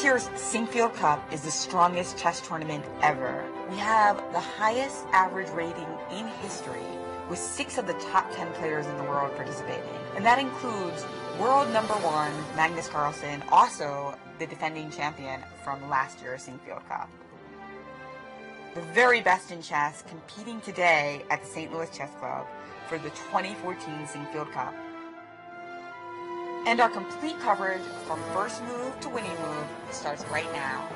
year's Sinquefield Cup is the strongest chess tournament ever. We have the highest average rating in history, with 6 of the top 10 players in the world participating. And that includes world number 1, Magnus Carlsen, also the defending champion from last year's Sinquefield Cup. The very best in chess competing today at the St. Louis Chess Club for the 2014 Sinquefield Cup. And our complete coverage from first move to winning move starts right now.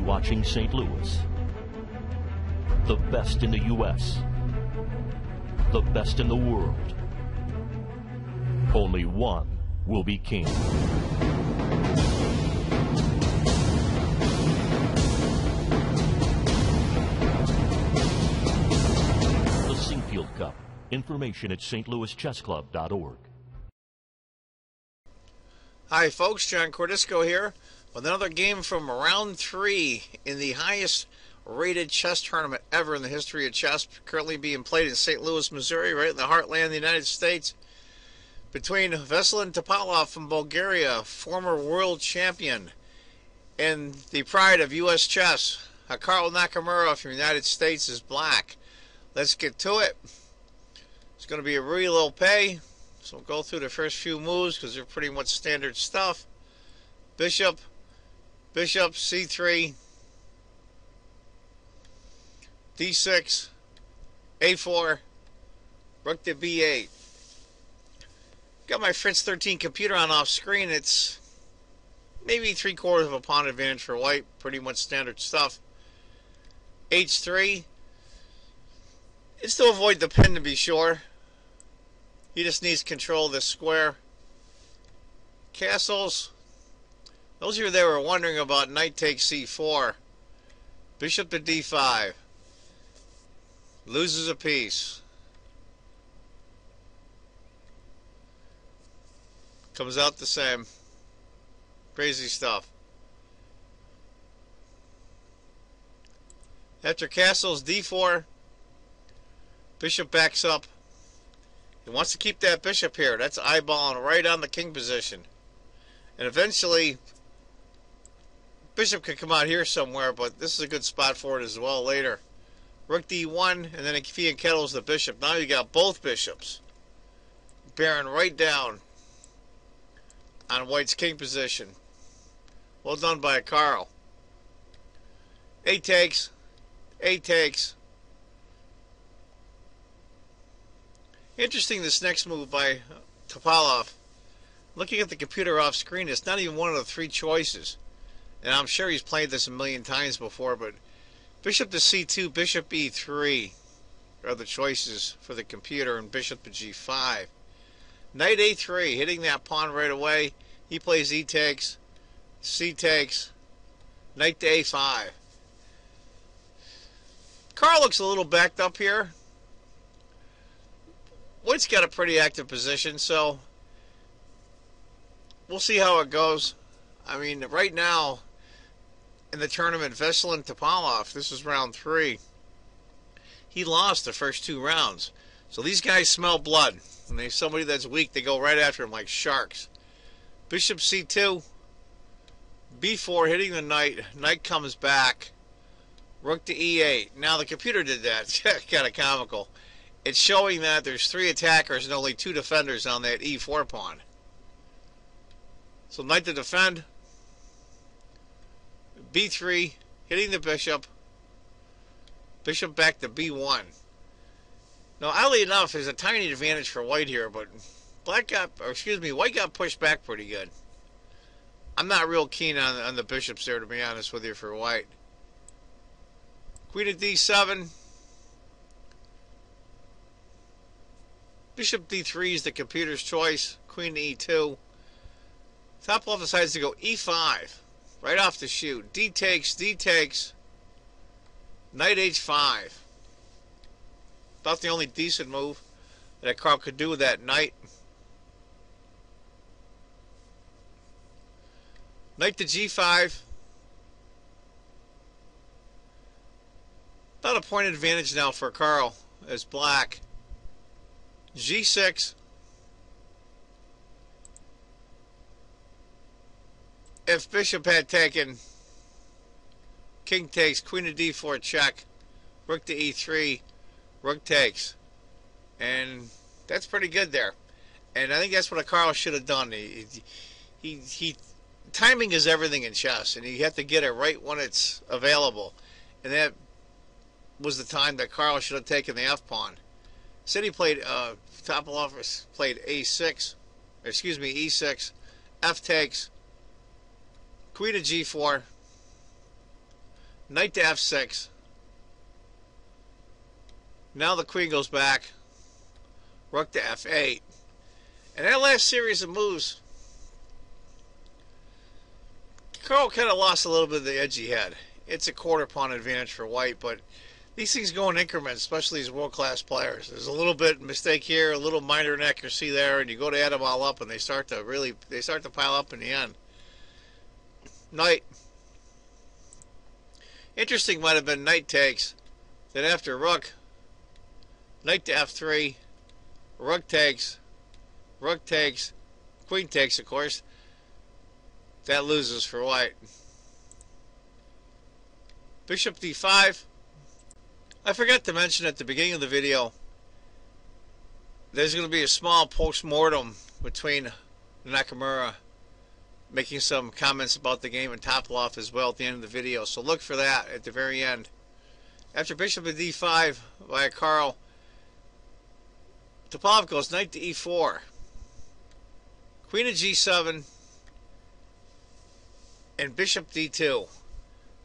Watching St. Louis. The best in the U.S. The best in the world. Only one will be king. The Sinquefield Cup. Information at stlouischessclub.org. Hi folks, John Cordisco here with another game from round 3 in the highest rated chess tournament ever in the history of chess, currently being played in St. Louis, Missouri, right in the heartland of the United States, between Veselin Topalov from Bulgaria, former world champion, and the pride of U.S. chess, Hikaru Nakamura from the United States, is black. Let's get to it. It's going to be a really low pay, so we'll go through the first few moves because they're pretty much standard stuff. Bishop, Bishop, C3, D6, A4, Rook to B8. Got my Fritz 13 computer on off screen. It's maybe 3/4 of a pawn advantage for white. Pretty much standard stuff. H3. It's to avoid the pin, to be sure. He just needs control of this square. Castles. Those of you that were wondering about knight takes C4. Bishop to D5. Loses a piece. Comes out the same. Crazy stuff. After castles, D4. Bishop backs up. He wants to keep that bishop here. That's eyeballing right on the king position. And eventually, bishop could come out here somewhere, but this is a good spot for it as well later. Rook D1, and then if he kettles the bishop. Now you got both bishops bearing right down on white's king position. Well done by Hikaru. A takes. A takes. Interesting, this next move by Topalov. Looking at the computer off screen, it's not even one of the 3 choices. And I'm sure he's played this a million times before, but bishop to C2, bishop E3 are the choices for the computer, and bishop to G5. Knight A3, hitting that pawn right away. He plays E takes, C takes, knight to A5. Carl looks a little backed up here. White's got a pretty active position, so we'll see how it goes. I mean, right now in the tournament, Veselin Topalov, this is round 3. He lost the first 2 rounds. So these guys smell blood. When there's somebody that's weak, they go right after him like sharks. Bishop C2, B4, hitting the knight. Knight comes back. Rook to E8. Now the computer did that. Kind of comical. It's showing that there's 3 attackers and only 2 defenders on that E4 pawn. So knight to defend. B3, hitting the bishop. Bishop back to B1. Now, oddly enough, there's a tiny advantage for white here, but white got pushed back pretty good. I'm not real keen on the bishops there, to be honest with you, for white. Queen to D7. Bishop D3 is the computer's choice. Queen to E2. Topalov decides to go E5. Right off the shoot. D takes, D takes. Knight H5. About the only decent move that Carl could do with that knight. Knight to G5. About a point advantage now for Carl as black. G6. If bishop had taken, king takes, queen to D4 check, rook to E3, rook takes. And that's pretty good there. And I think that's what Carl should have done. He timing is everything in chess, and you have to get it right when it's available. And that was the time that Carl should have taken the F pawn. Said he played Topalov played A6, excuse me, E6, F takes, queen to G4, knight to F6. Now the queen goes back, rook to F8. And that last series of moves, Carl kind of lost a little bit of the edge he had. It's a quarter pawn advantage for white, but these things go in increments, especially these world-class players. There's a little bit mistake here, a little minor inaccuracy there, and you go to add them all up, and they start to pile up in the end. Knight. Interesting might have been knight takes. Then after rook, knight to F3, rook takes, queen takes, of course. That loses for white. Bishop D5. I forgot to mention at the beginning of the video, there's going to be a small post-mortem between Nakamura making some comments about the game and Topalov as well at the end of the video. So look for that at the very end. After bishop to D5 by Carl, Topalov goes knight to E4, queen to G7, and bishop D2.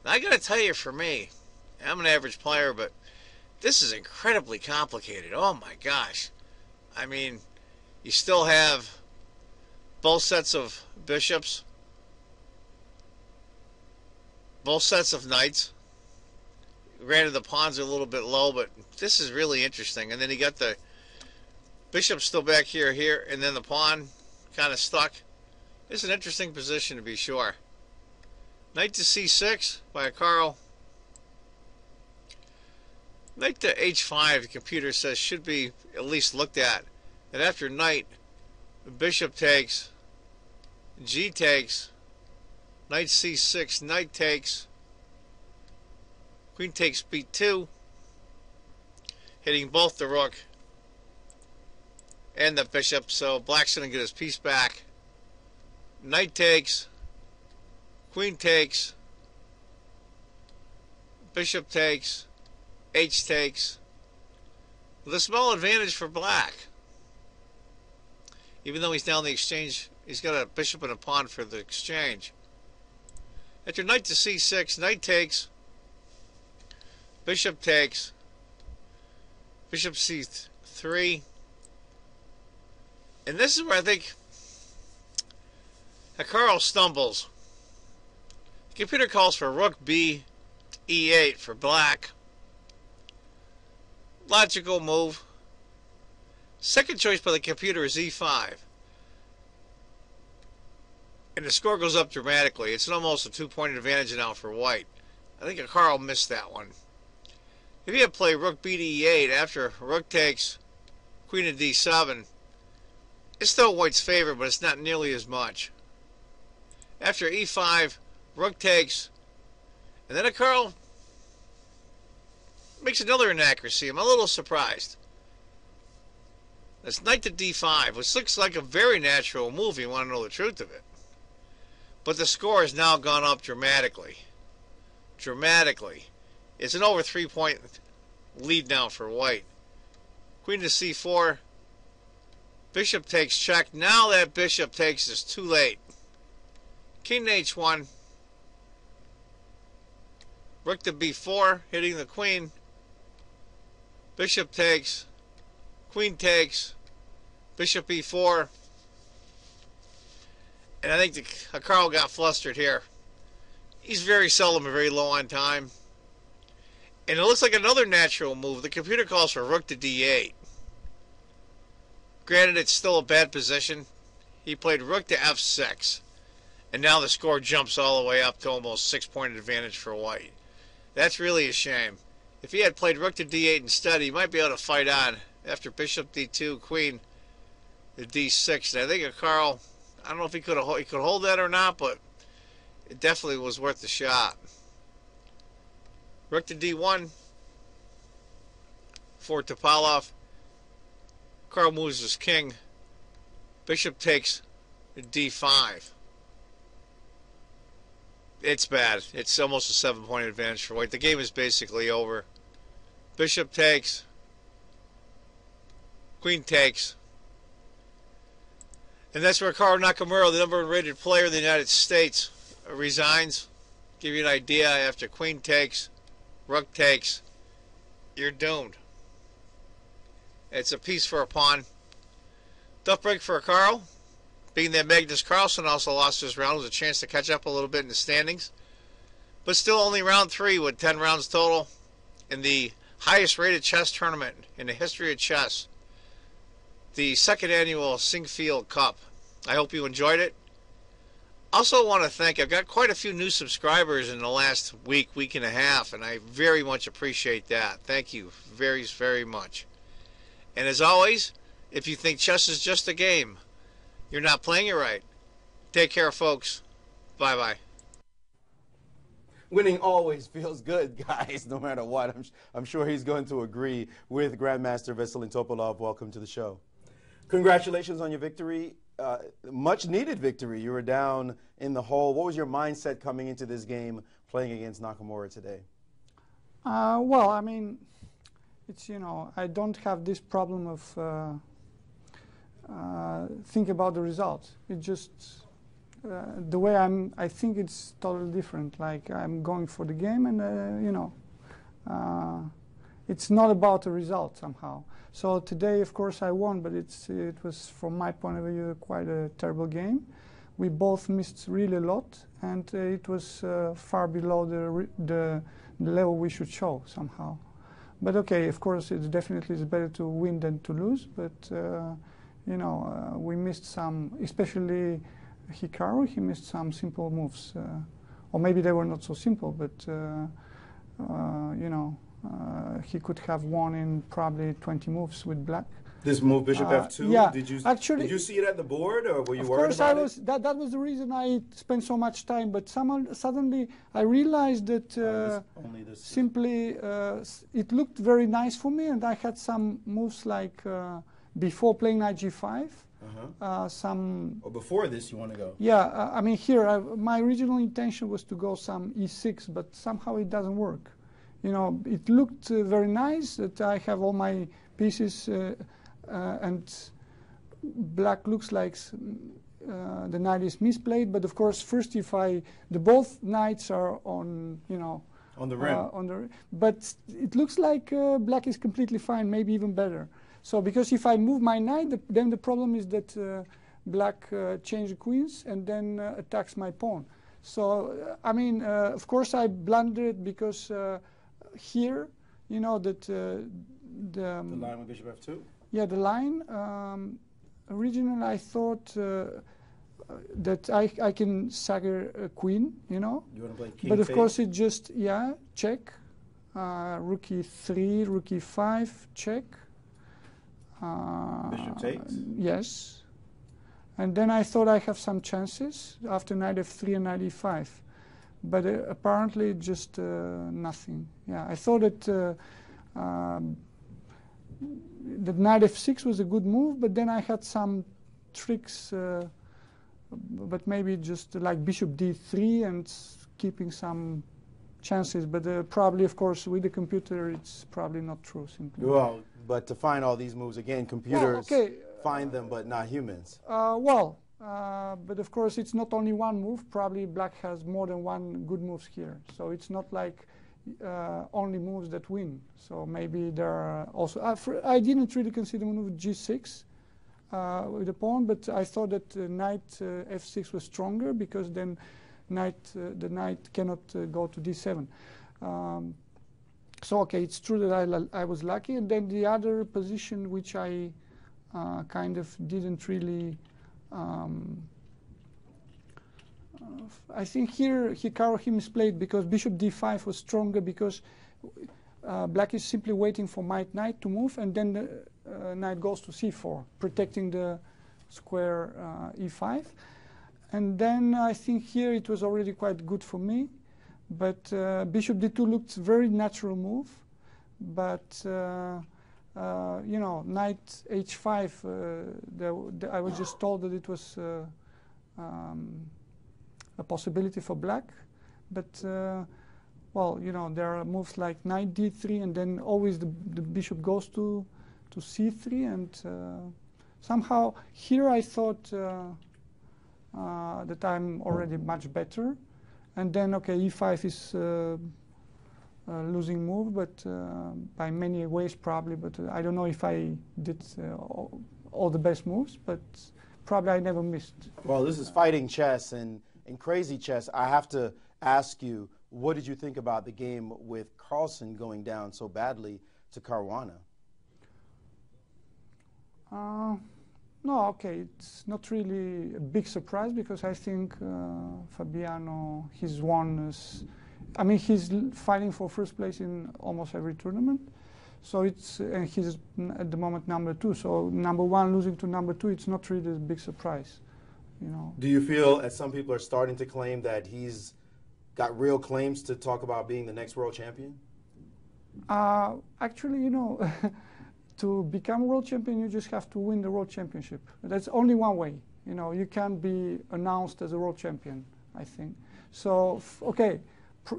Now I got to tell you, for me, I'm an average player, but this is incredibly complicated. Oh my gosh. I mean, you still have both sets of bishops, both sets of knights. Granted, the pawns are a little bit low, but this is really interesting. And then you got the bishop still back here, and then the pawn kind of stuck. It's an interesting position to be sure. Knight to C6 by Carl. Knight to H5, the computer says, should be at least looked at. And after knight, the bishop takes, G takes, knight C6, knight takes, queen takes B2, hitting both the rook and the bishop, so black's going to get his piece back. Knight takes, queen takes, bishop takes, H takes, with a small advantage for black. Even though he's down the exchange, he's got a bishop and a pawn for the exchange. After knight to C6, knight takes, bishop takes, bishop C3. And this is where I think Carl stumbles. The computer calls for rook B E8 for black. Logical move. Second choice by the computer is E5. And the score goes up dramatically. It's almost a 2-point advantage now for white. I think Carl missed that one. If he had played rook B to E8 after rook takes, queen to D7, it's still white's favor, but it's not nearly as much. After E5, rook takes, and then Carl makes another inaccuracy. I'm a little surprised. That's knight to D5, which looks like a very natural move. You want to know the truth of it. But the score has now gone up dramatically. Dramatically. It's an over 3-point lead now for white. Queen to C4. Bishop takes check. Now that bishop takes is too late. King to H1. Rook to B4, hitting the queen. Bishop takes. Queen takes. Bishop E4. And I think Carl got flustered here. He's very seldom very low on time. And it looks like another natural move. The computer calls for rook to d8. Granted, it's still a bad position. He played rook to f6. And now the score jumps all the way up to almost 6-point advantage for white. That's really a shame. If he had played rook to d8 instead, he might be able to fight on after bishop d2, queen to d6. And I think Carl, I don't know if he could hold that or not, but it definitely was worth the shot. Rook to d1 for Topalov. Carl moves his king. Bishop takes d5. It's bad. It's almost a 7-point advantage for white. The game is basically over. Bishop takes. Queen takes. And that's where Carl Nakamura, the number 1 rated player in the United States, resigns. Give you an idea, after queen takes, rook takes, you're doomed. It's a piece for a pawn. Tough break for Carl. Being that Magnus Carlsen also lost his round, was a chance to catch up a little bit in the standings. But still only round 3 with 10 rounds total in the highest rated chess tournament in the history of chess. The 2nd annual Sinquefield Cup. I hope you enjoyed it. Also want to thank, I've got quite a few new subscribers in the last week and a half, and I very much appreciate that. Thank you very, very much. And as always, if you think chess is just a game, you're not playing it right. Take care, folks. Bye-bye. Winning always feels good, guys, no matter what. I'm sure he's going to agree with Grandmaster Vasyl Topalov. Welcome to the show. Congratulations on your victory. Much needed victory. You were down in the hole. What was your mindset coming into this game playing against Nakamura today? Well, I mean, it's, I don't have this problem of think about the results. It just, the way I think it's totally different. Like, I'm going for the game and, it's not about the result somehow. So today, of course, I won, but it was, from my point of view, quite a terrible game. We both missed really a lot, and it was far below the level we should show somehow. But okay, of course, it definitely is better to win than to lose. But we missed some, especially Hikaru. He missed some simple moves, or maybe they were not so simple, but he could have won in probably 20 moves with black. This move, Bishop F2? Yeah. Did you see it at the board, or were you worried about it? That was the reason I spent so much time. But suddenly I realized that simply it looked very nice for me, and I had some moves like before playing knight g5. Or before this, you want to go? Yeah, I mean here my original intention was to go some e6, but somehow it doesn't work. It looked very nice that I have all my pieces, and black looks like the knight is misplayed. But of course, first both knights are on, on the rim. But it looks like black is completely fine, maybe even better. So because if I move my knight, then the problem is that black changes queens and then attacks my pawn. So I mean, of course, I blundered because. Here, that the line with Bishop F2? Yeah, the line. Originally, I thought that I can stagger a queen, You want to play king but of fade? course, it just, check. Rook e3, rook e5, check. Bishop takes? Yes. And then I thought I have some chances after knight f3 and knight e5. But apparently just nothing. Yeah, I thought that that knight f6 was a good move, but then I had some tricks, but maybe just like bishop d3 and keeping some chances. But probably, of course, with the computer, it's probably not true simply. Well, but to find all these moves, again, computers find them, but not humans. But of course, it's not only one move. Probably black has more than one good moves here. So it's not like only moves that win. So maybe there are also... I didn't really consider move g6 with the pawn, but I thought that knight f6 was stronger because then the knight cannot go to d7. So okay, it's true that I was lucky. And then the other position which I kind of didn't really, I think here Hikaru he misplayed because bishop d5 was stronger because black is simply waiting for knight to move, and then the knight goes to c4, protecting the square e5. And then I think here it was already quite good for me. But bishop d2 looked very natural move. But you know, knight h5. I was just told that it was a possibility for black. But well, you know, there are moves like knight d3, and then always the bishop goes to c3, and somehow here I thought that I'm already much better. And then, okay, e5 is losing move, but by many ways probably. But I don't know if I did all the best moves, but probably I never missed. Well, this is fighting chess and crazy chess. I have to ask you, what did you think about the game with Carlsen going down so badly to Caruana? No, okay, it's not really a big surprise because I think Fabiano, he's won. I mean, he's fighting for first place in almost every tournament. So it's, and he's at the moment #2. So #1 losing to #2, it's not really a big surprise, you know. Do you feel, as some people are starting to claim, that he's got real claims to talk about being the next world champion? Actually, you know, to become world champion, you just have to win the world championship. That's only one way. You know, you can't be announced as a world champion, I think. So, okay,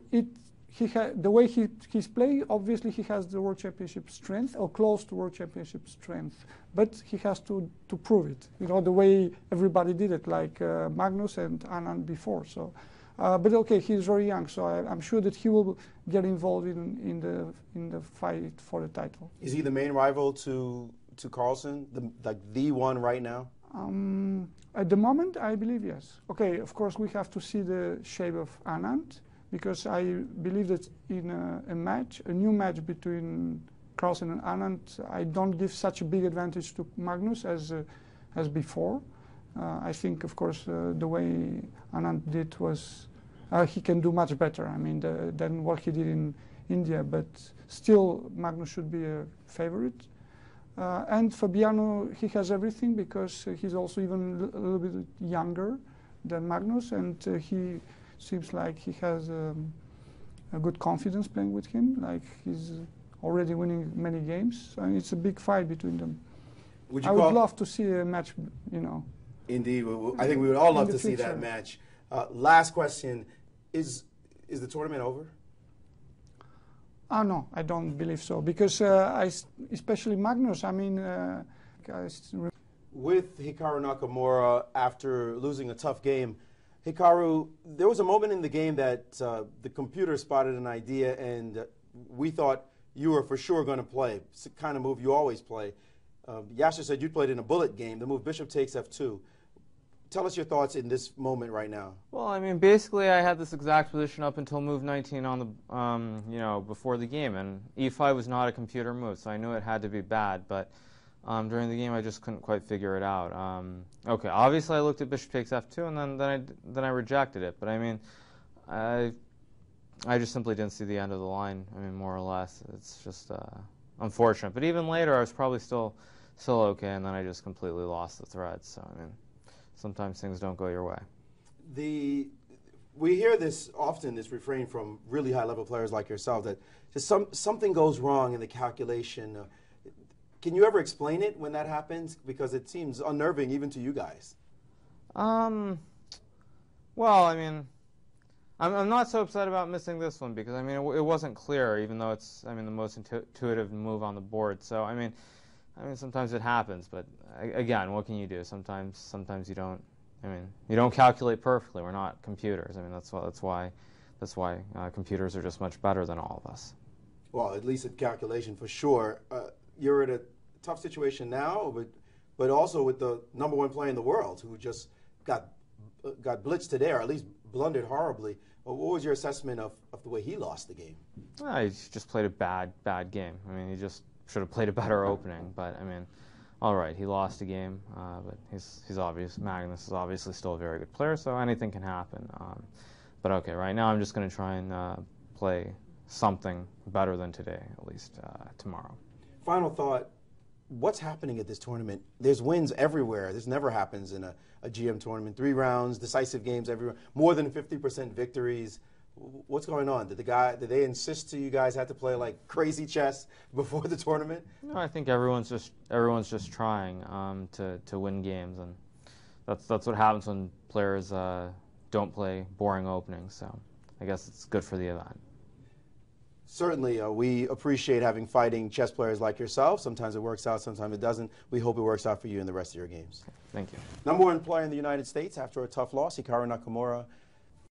the way he's playing, obviously he has the world championship strength, or close to world championship strength. But he has to prove it. You know, the way everybody did it, like Magnus and Anand before. So, but okay, he's very young, so I'm sure that he will get involved in the fight for the title. Is he the main rival to Carlsen, the one right now? At the moment, I believe yes. Okay, of course we have to see the shape of Anand, because I believe that in a new match between Carlsen and Anand, I don't give such a big advantage to Magnus as before. I think, of course, the way Anand did was he can do much better. I mean, than what he did in India. But still, Magnus should be a favorite. And Fabiano, he has everything because he's also even a little bit younger than Magnus, and he seems like he has a good confidence playing with him. Like he's already winning many games, and it's a big fight between them. I would love to see a match, you know. Indeed, I think we would all love to see that match. Last question: Is the tournament over? No, I don't believe so, because especially Magnus. I mean, with Hikaru Nakamura, after losing a tough game, Hikaru, there was a moment in the game that the computer spotted an idea, and we thought you were for sure going to play. It's the kind of move you always play. Yasser said you played in a bullet game, the move bishop takes f2. Tell us your thoughts in this moment right now. Well, I mean, basically, I had this exact position up until move 19 on the, you know, before the game, and e5 was not a computer move, so I knew it had to be bad. But during the game, I just couldn't quite figure it out. Okay, obviously, I looked at bishop takes f2, and then I rejected it. But I mean, I just simply didn't see the end of the line. I mean, more or less, it's just unfortunate. But even later, I was probably still okay, and then I just completely lost the thread. So I mean, sometimes things don't go your way. We hear this often, this refrain from really high-level players like yourself, that just something goes wrong in the calculation. Can you ever explain it when that happens? Because it seems unnerving even to you guys. Well, I mean, I'm not so upset about missing this one because, I mean, it wasn't clear, even though it's, I mean, the most intuitive move on the board. So, I mean, sometimes it happens, but again, what can you do? Sometimes you don't. I mean, you don't calculate perfectly. We're not computers. I mean, that's why computers are just much better than all of us. Well, at least at calculation for sure. You're in a tough situation now, but also with the #1 player in the world who just got blitzed today, or at least blundered horribly. What was your assessment of the way he lost the game? He just played a bad game. I mean, he just should have played a better opening. But I mean, all right, he lost a game. But he's obvious. Magnus is obviously still a very good player, so anything can happen. But okay, right now I'm just going to try and play something better than today, at least tomorrow. Final thought. What's happening at this tournament? There's wins everywhere. This never happens in a GM tournament. 3 rounds, decisive games everywhere, more than 50% victories. What's going on? Did they insist to you guys had to play like crazy chess before the tournament? No, I think everyone's just trying to win games, and that's what happens when players don't play boring openings. So I guess it's good for the event. Certainly, we appreciate having fighting chess players like yourself. Sometimes it works out, sometimes it doesn't. We hope it works out for you in the rest of your games. Thank you. #1 player in the United States after a tough loss, Hikaru Nakamura